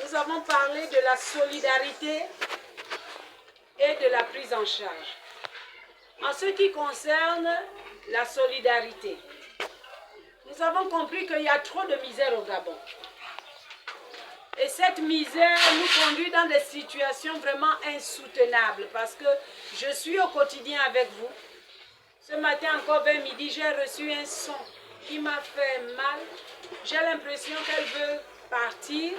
nous avons parlé de la solidarité et de la prise en charge. En ce qui concerne la solidarité, nous avons compris qu'il y a trop de misère au Gabon. Et cette misère nous conduit dans des situations vraiment insoutenables parce que je suis au quotidien avec vous. Ce matin encore vers midi, j'ai reçu un son qui m'a fait mal. J'ai l'impression qu'elle veut partir.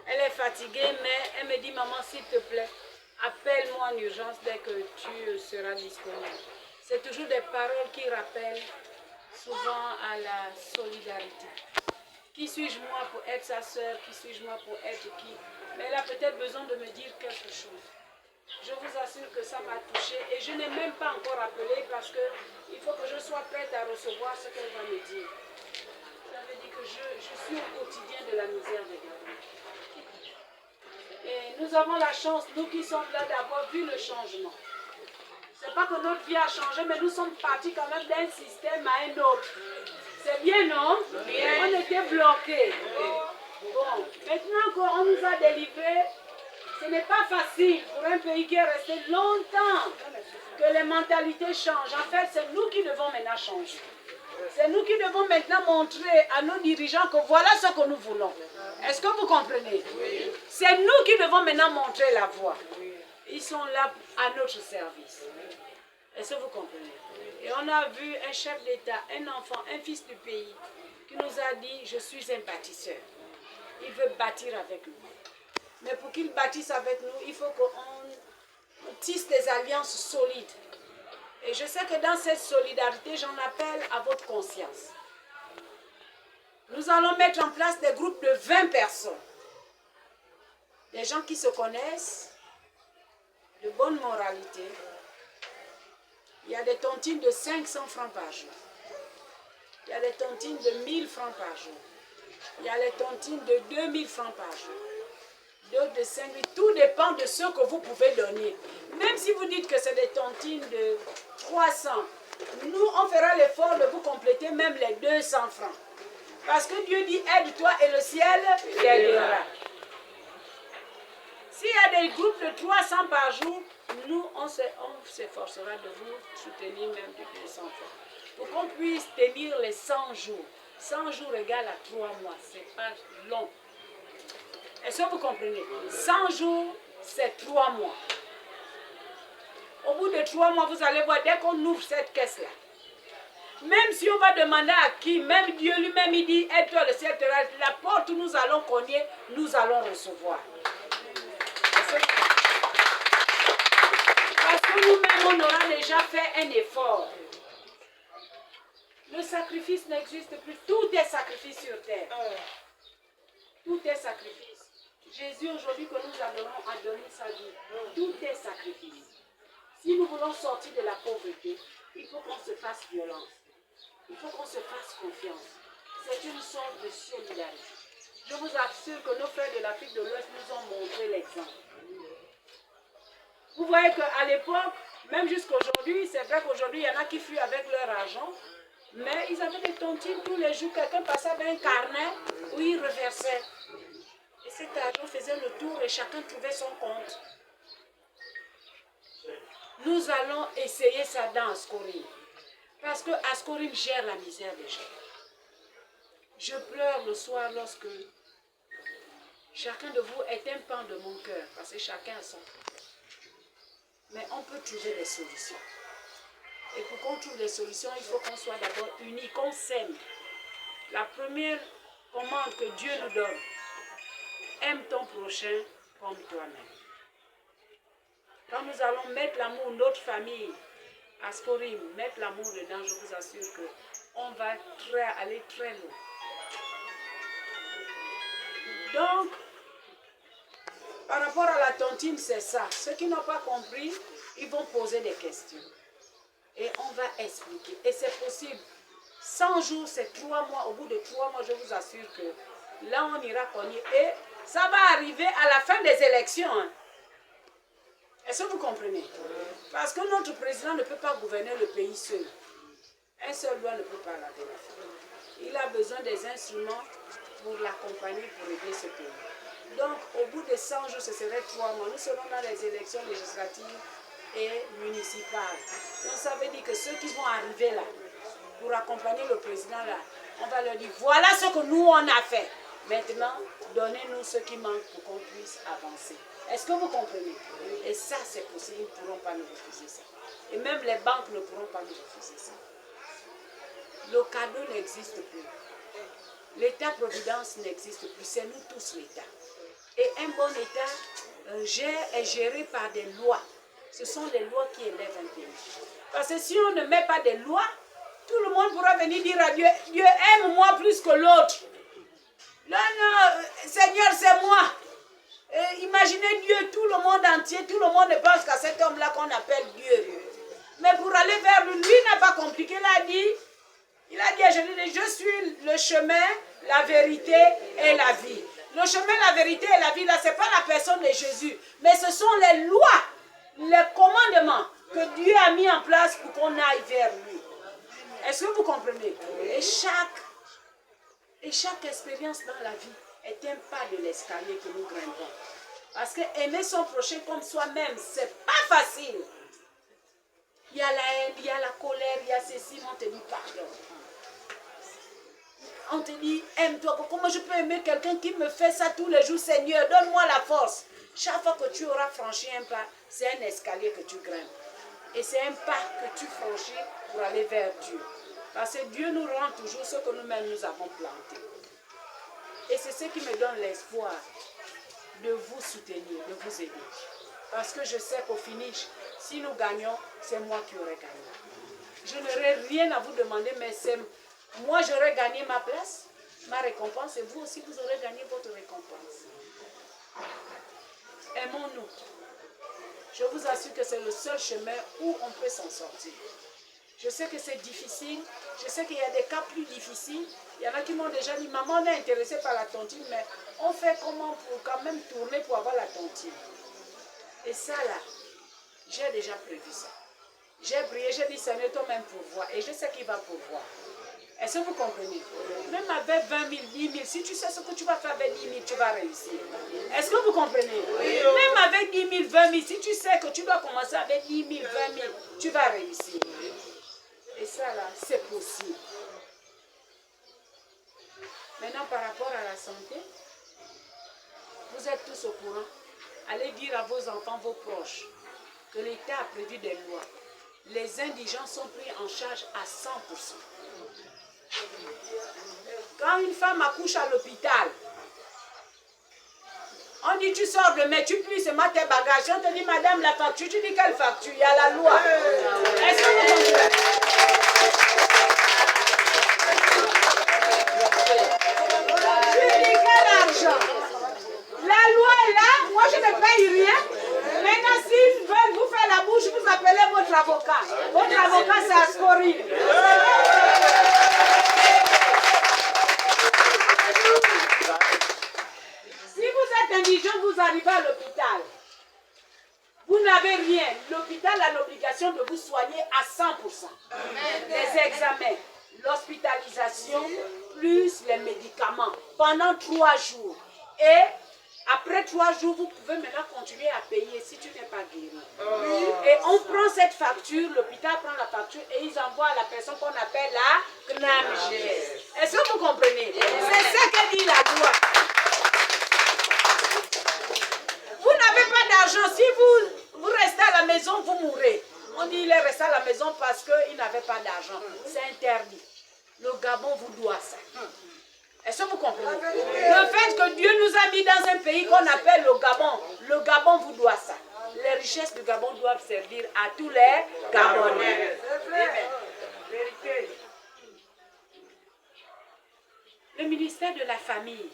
Elle est fatiguée, mais elle me dit, maman, s'il te plaît, appelle-moi en urgence dès que tu seras disponible. C'est toujours des paroles qui rappellent souvent à la solidarité. Qui suis-je moi pour être sa sœur? Qui suis-je moi pour être qui? Mais elle a peut-être besoin de me dire quelque chose. Je vous assure que ça m'a touchée et je n'ai même pas encore appelé parce qu'il faut que je sois prête à recevoir ce qu'elle va me dire. Ça veut dire que je suis au quotidien de la misère des Gabonais. Et nous avons la chance, nous qui sommes là, d'avoir vu le changement. Ce n'est pas que notre vie a changé, mais nous sommes partis quand même d'un système à un autre. C'est bien, non? Bien. On était bloqués. Bon, maintenant qu'on nous a délivrés, ce n'est pas facile pour un pays qui est resté longtemps que les mentalités changent. En fait, c'est nous qui devons maintenant changer. C'est nous qui devons maintenant montrer à nos dirigeants que voilà ce que nous voulons. Est-ce que vous comprenez? Oui. C'est nous qui devons maintenant montrer la voie. Ils sont là à notre service. Est-ce que vous comprenez? Et on a vu un chef d'État, un enfant, un fils du pays, qui nous a dit, je suis un bâtisseur. Il veut bâtir avec nous. Mais pour qu'il bâtisse avec nous, il faut qu'on tisse des alliances solides. Et je sais que dans cette solidarité, j'en appelle à votre conscience. Nous allons mettre en place des groupes de 20 personnes. Des gens qui se connaissent, de bonne moralité. Il y a des tontines de 500 francs par jour. Il y a des tontines de 1000 francs par jour. Il y a les tontines de 2000 francs par jour. D'autres de 5000. Tout dépend de ce que vous pouvez donner. Même si vous dites que c'est des tontines de 300, nous, on fera l'effort de vous compléter même les 200 francs. Parce que Dieu dit, aide-toi et le ciel t'aidera. S'il y a des groupes de 300 par jour, nous, on s'efforcera de vous soutenir même de 200 francs. Pour qu'on puisse tenir les 100 jours. 100 jours égale à 3 mois. Ce n'est pas long. Est-ce que vous comprenez? 100 jours, c'est 3 mois. Au bout de 3 mois, vous allez voir, dès qu'on ouvre cette caisse-là, même si on va demander à qui, même Dieu lui-même, il dit, aide-toi le ciel, la porte où nous allons cogner, nous allons recevoir. Parce que nous-mêmes, on aura déjà fait un effort. Le sacrifice n'existe plus. Tout est sacrifice sur terre. Tout est sacrifice. Jésus, aujourd'hui, que nous adorons, a donné sa vie. Tout est sacrifice. Si nous voulons sortir de la pauvreté, il faut qu'on se fasse violence. Il faut qu'on se fasse confiance. C'est une sorte de solidarité. Je vous assure que nos frères de l'Afrique de l'Ouest nous ont montré l'exemple. Vous voyez qu'à l'époque, même jusqu'à aujourd'hui, c'est vrai qu'aujourd'hui, il y en a qui fuient avec leur argent, mais ils avaient des tontines tous les jours. Quelqu'un passait avec un carnet où il reversait. Et cet argent faisait le tour et chacun trouvait son compte. Nous allons essayer ça dans Ascorim. Parce que Ascorim gère la misère des gens. Je pleure le soir lorsque chacun de vous est un pan de mon cœur. Parce que chacun a son problème. Mais on peut trouver des solutions. Et pour qu'on trouve des solutions, il faut qu'on soit d'abord unis, qu'on s'aime. La première commande que Dieu nous donne, aime ton prochain comme toi-même. Quand nous allons mettre l'amour, notre famille, Ascorim, mettre l'amour dedans, je vous assure qu'on va aller très loin. Donc, par rapport à la tontine, c'est ça. Ceux qui n'ont pas compris, ils vont poser des questions. Et on va expliquer. Et c'est possible. 100 jours, c'est 3 mois. Au bout de 3 mois, je vous assure que là, on ira cogner. Et ça va arriver à la fin des élections. Hein. Est-ce que vous comprenez? Parce que notre président ne peut pas gouverner le pays seul. Un seul doigt ne peut pas la faire. Il a besoin des instruments pour l'accompagner, pour aider ce pays. Donc, au bout de 100 jours, ce serait 3 mois. Nous serons dans les élections législatives et municipales. Donc, ça veut dire que ceux qui vont arriver là, pour accompagner le président là, on va leur dire, voilà ce que nous, on a fait. Maintenant, donnez-nous ce qui manque pour qu'on puisse avancer. Est-ce que vous comprenez? Et ça, c'est possible, ils ne pourront pas nous refuser ça. Et même les banques ne pourront pas nous refuser ça. Le cadeau n'existe plus. L'État-providence n'existe plus. C'est nous tous l'État. Et un bon État est géré par des lois. Ce sont les lois qui élèvent un pays. Parce que si on ne met pas des lois, tout le monde pourra venir dire à Dieu, Dieu aime-moi plus que l'autre. Non, non, Seigneur, c'est moi. Et imaginez Dieu, tout le monde entier, tout le monde pense qu'à cet homme-là qu'on appelle Dieu. Mais pour aller vers lui, lui n'a pas compliqué, il a dit, je suis le chemin, la vérité et la vie. Le chemin, la vérité et la vie, là, ce n'est pas la personne de Jésus, mais ce sont les lois, les commandements que Dieu a mis en place pour qu'on aille vers lui. Est-ce que vous comprenez? Et chaque expérience dans la vie est un pas de l'escalier que nous grimpons. Parce que aimer son prochain comme soi-même, ce n'est pas facile. Il y a la haine, il y a la colère, il y a ceci, on te dit pardon. On te dit, aime-toi. Comment je peux aimer quelqu'un qui me fait ça tous les jours? Seigneur, donne-moi la force. Chaque fois que tu auras franchi un pas, c'est un escalier que tu grimpes. Et c'est un pas que tu franchis pour aller vers Dieu. Parce que Dieu nous rend toujours ce que nous-mêmes nous avons planté. Et c'est ce qui me donne l'espoir de vous soutenir, de vous aider. Parce que je sais qu'au finish, si nous gagnons, c'est moi qui aurai gagné. Je n'aurai rien à vous demander, mais c'est moi j'aurai gagné ma place, ma récompense, et vous aussi vous aurez gagné votre récompense. Aimons-nous. Je vous assure que c'est le seul chemin où on peut s'en sortir. Je sais que c'est difficile, je sais qu'il y a des cas plus difficiles. Il y en a qui m'ont déjà dit, maman, on est intéressé par la tontine, mais on fait comment pour quand même tourner pour avoir la tontine? Et ça là, j'ai déjà prévu ça. J'ai prié, j'ai dit, Seigneur, toi-même pourvois. Et je sais qu'il va pourvoir. Est-ce que vous comprenez? Même avec 20 000, 10 000, si tu sais ce que tu vas faire avec 10 000, tu vas réussir. Est-ce que vous comprenez? Oui. Même avec 10 000, 20 000, si tu sais que tu dois commencer avec 10 000, 20 000, tu vas réussir. Et ça là, c'est possible. Maintenant, par rapport à la santé, vous êtes tous au courant. Allez dire à vos enfants, vos proches, que l'État a prévu des lois. Les indigents sont pris en charge à 100%. Quand une femme accouche à l'hôpital, on dit tu sors demain, tu plies seulement tes bagages. On te dit madame la facture, tu dis quelle facture? Il y a la loi. Est-ce que vous comprenez? Tu dis quel argent? La loi est là, moi je ne paye rien. Maintenant s'ils veulent vous faire la bouche, vous appelez votre avocat. Votre avocat c'est Ascoril. Si vous êtes indigent, vous arrivez à l'hôpital. Vous n'avez rien. L'hôpital a l'obligation de vous soigner à 100%. Les examens, l'hospitalisation, plus les médicaments pendant 3 jours. Et après 3 jours, vous pouvez maintenant continuer à payer si tu n'es pas guéri. Et on prend cette facture, l'hôpital prend la facture et ils envoient à la personne qu'on appelle la CNAMG. Est-ce que vous comprenez? C'est ça que dit la loi. Vous n'avez pas d'argent. Si vous restez à la maison, vous mourrez. On dit il est resté à la maison parce qu'il n'avait pas d'argent. C'est interdit. Le Gabon vous doit ça. Est-ce que vous comprenez? Le fait que Dieu nous a mis dans un pays qu'on appelle le Gabon vous doit ça. Les richesses du Gabon doivent servir à tous les Gabonais. Le ministère de la famille.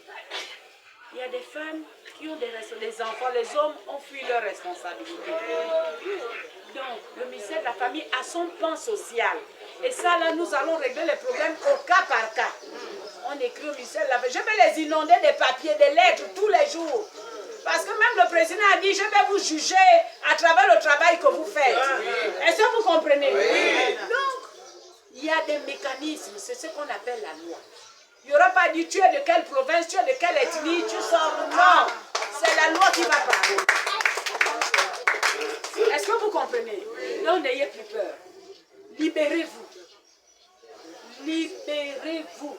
Il y a des femmes qui ont des enfants, les hommes ont fui leurs responsabilités. Donc, le ministère de la famille a son plan social. Et ça, là, nous allons régler les problèmes au cas par cas. On écrit au ministère de la famille. Je vais les inonder des papiers, des lettres tous les jours. Parce que même le président a dit, je vais vous juger à travers le travail que vous faites. Est-ce que vous comprenez? Donc, il y a des mécanismes, c'est ce qu'on appelle la loi. Il n'y aura pas dit tu es de quelle province, tu es de quelle ethnie, tu sors. Non, c'est la loi qui va parler. Est-ce que vous comprenez? Donc n'ayez plus peur. Libérez-vous. Libérez-vous.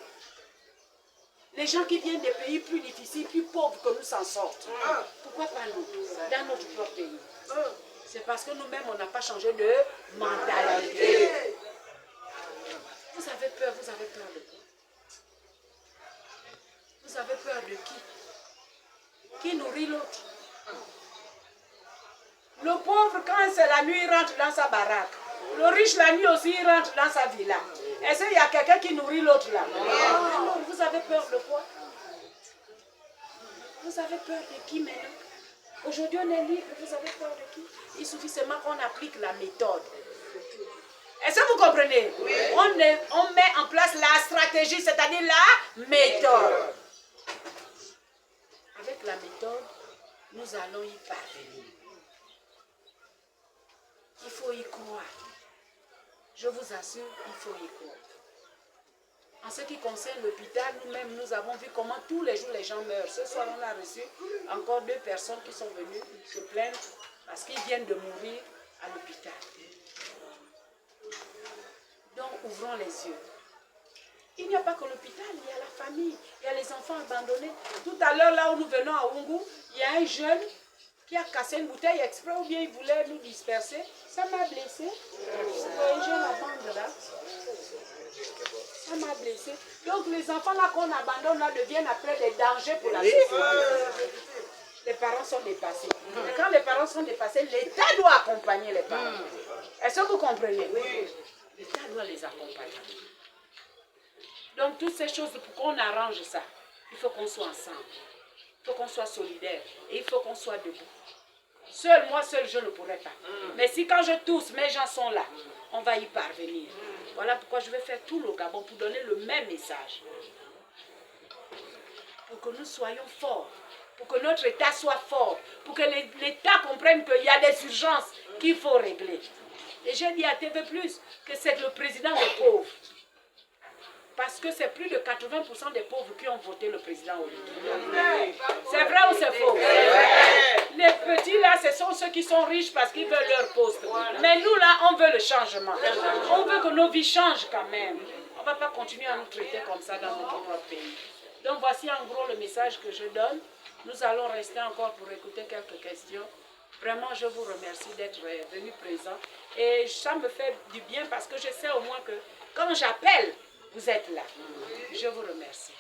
Les gens qui viennent des pays plus difficiles, plus pauvres que nous s'en sortent. Pourquoi pas nous, dans notre propre pays? C'est parce que nous-mêmes, on n'a pas changé de mentalité. Vous avez peur de quoi? Vous avez peur de qui? Qui nourrit l'autre? Le pauvre, quand c'est la nuit, il rentre dans sa baraque. Le riche, la nuit aussi, il rentre dans sa villa. Est-ce qu'il y a quelqu'un qui nourrit l'autre là? Alors, vous avez peur de quoi? Vous avez peur de qui maintenant? Aujourd'hui, on est libre, vous avez peur de qui? Il suffit seulement qu'on applique la méthode. Est-ce que vous comprenez? Oui. On met en place la stratégie, c'est-à-dire la méthode. Avec la méthode, nous allons y parvenir. Il faut y croire. Je vous assure, il faut y croire. En ce qui concerne l'hôpital, nous-mêmes, nous avons vu comment tous les jours les gens meurent. Ce soir, on a reçu encore 2 personnes qui sont venues se plaindre parce qu'ils viennent de mourir à l'hôpital. Donc, ouvrons les yeux. Il n'y a pas que l'hôpital, il y a la famille, il y a les enfants abandonnés. Tout à l'heure, là où nous venons à Oungu, il y a un jeune qui a cassé une bouteille exprès ou bien il voulait nous disperser. Ça m'a blessé. Un jeune à bande là. Ça m'a blessé. Donc les enfants là qu'on abandonne là deviennent après des dangers pour la société. Les parents sont dépassés. Et quand les parents sont dépassés, l'État doit accompagner les parents. Est-ce que vous comprenez? Oui. L'État doit les accompagner. Donc toutes ces choses, pour qu'on arrange ça, il faut qu'on soit ensemble. Il faut qu'on soit solidaires. Et il faut qu'on soit debout. Moi seul, je ne pourrais pas. Mais si quand je tousse, mes gens sont là, on va y parvenir. Voilà pourquoi je vais faire tout le Gabon pour donner le même message. Pour que nous soyons forts. Pour que notre État soit fort. Pour que l'État comprenne qu'il y a des urgences qu'il faut régler. Et j'ai dit à TV+, que c'est le président des pauvres. Parce que c'est plus de 80% des pauvres qui ont voté le président Oligui. C'est vrai ou c'est faux? Les petits là, ce sont ceux qui sont riches parce qu'ils veulent leur poste. Mais nous là, on veut le changement. On veut que nos vies changent quand même. On ne va pas continuer à nous traiter comme ça dans notre propre pays. Donc voici en gros le message que je donne. Nous allons rester encore pour écouter quelques questions. Vraiment, je vous remercie d'être venu présent. Et ça me fait du bien parce que je sais au moins que quand j'appelle, vous êtes là. Je vous remercie.